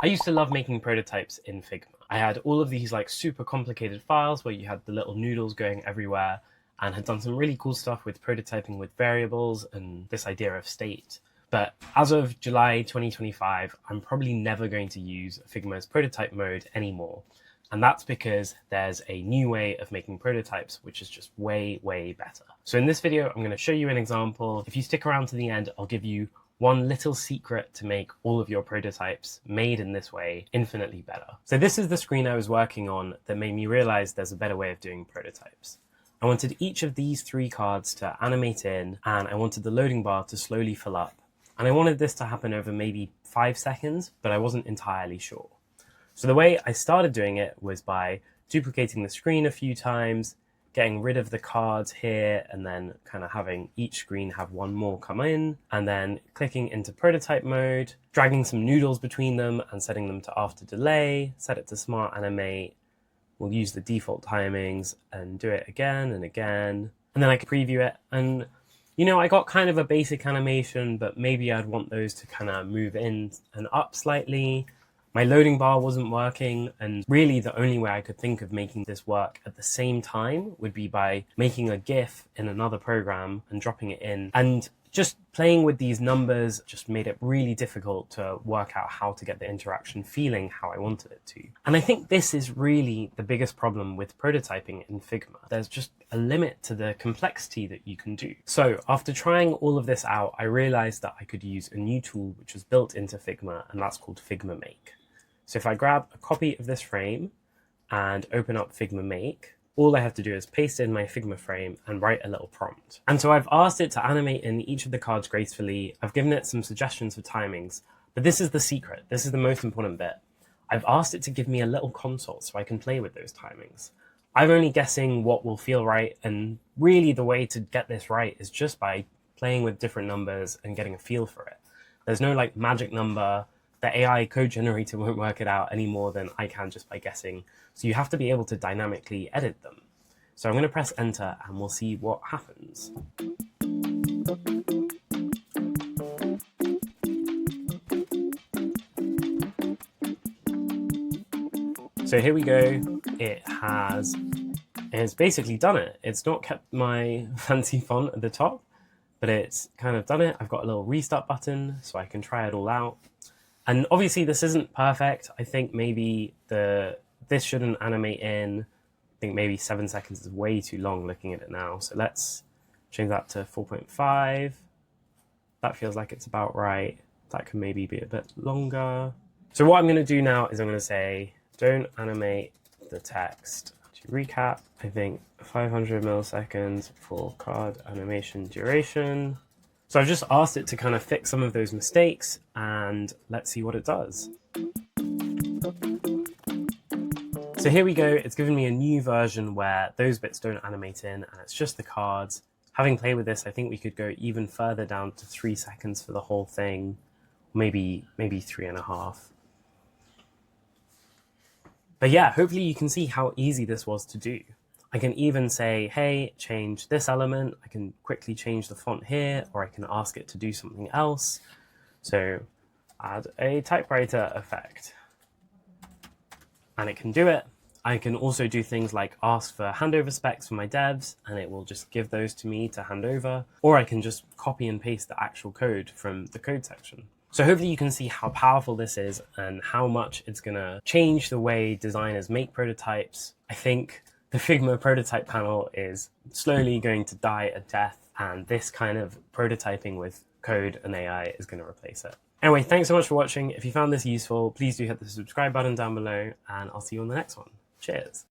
I used to love making prototypes in Figma. I had all of these like super complicated files where you had the little noodles going everywhere, and had done some really cool stuff with prototyping with variables and this idea of state. But as of July 2025, I'm probably never going to use Figma's prototype mode anymore. And that's because there's a new way of making prototypes, which is just way, way better. So in this video, I'm going to show you an example. If you stick around to the end, I'll give you one little secret to make all of your prototypes made in this way infinitely better. So this is the screen I was working on that made me realize there's a better way of doing prototypes. I wanted each of these 3 cards to animate in, and I wanted the loading bar to slowly fill up. And I wanted this to happen over maybe 5 seconds, but I wasn't entirely sure. So the way I started doing it was by duplicating the screen a few times, getting rid of the cards here, and then kind of having each screen have one more come in, and then clicking into prototype mode, dragging some noodles between them and setting them to after delay, set it to smart animate. We'll use the default timings and do it again and again. And then I can preview it. And, you know, I got kind of a basic animation, but maybe I'd want those to kind of move in and up slightly. My loading bar wasn't working, and really the only way I could think of making this work at the same time would be by making a GIF in another program and dropping it in. And just playing with these numbers just made it really difficult to work out how to get the interaction feeling how I wanted it to. And I think this is really the biggest problem with prototyping in Figma. There's just a limit to the complexity that you can do. So after trying all of this out, I realized that I could use a new tool which was built into Figma, and that's called Figma Make. So if I grab a copy of this frame and open up Figma Make, all I have to do is paste in my Figma frame and write a little prompt. And so I've asked it to animate in each of the cards gracefully. I've given it some suggestions for timings, but this is the secret. This is the most important bit. I've asked it to give me a little console so I can play with those timings. I'm only guessing what will feel right, and really the way to get this right is just by playing with different numbers and getting a feel for it. There's no like magic number. The AI code generator won't work it out any more than I can just by guessing. So you have to be able to dynamically edit them. So I'm going to press enter and we'll see what happens. So here we go. It's basically done it. It's not kept my fancy font at the top, but it's kind of done it. I've got a little restart button so I can try it all out. And obviously this isn't perfect. I think maybe this shouldn't animate in. I think maybe 7 seconds is way too long looking at it now. So let's change that to 4.5. That feels like it's about right. That can maybe be a bit longer. So what I'm going to do now is I'm going to say, don't animate the text. To recap, I think 500 milliseconds for card animation duration. So I've just asked it to kind of fix some of those mistakes, and let's see what it does. So here we go. It's given me a new version where those bits don't animate in, and it's just the cards. Having played with this, I think we could go even further down to 3 seconds for the whole thing, maybe 3.5. But yeah, hopefully you can see how easy this was to do. I can even say, hey, change this element. I can quickly change the font here, or I can ask it to do something else. So add a typewriter effect. And it can do it. I can also do things like ask for handover specs for my devs, and it will just give those to me to hand over. Or I can just copy and paste the actual code from the code section. So hopefully you can see how powerful this is and how much it's going to change the way designers make prototypes. I think the Figma prototype panel is slowly going to die a death, and this kind of prototyping with code and AI is going to replace it. Anyway, thanks so much for watching. If you found this useful, please do hit the subscribe button down below, and I'll see you on the next one. Cheers.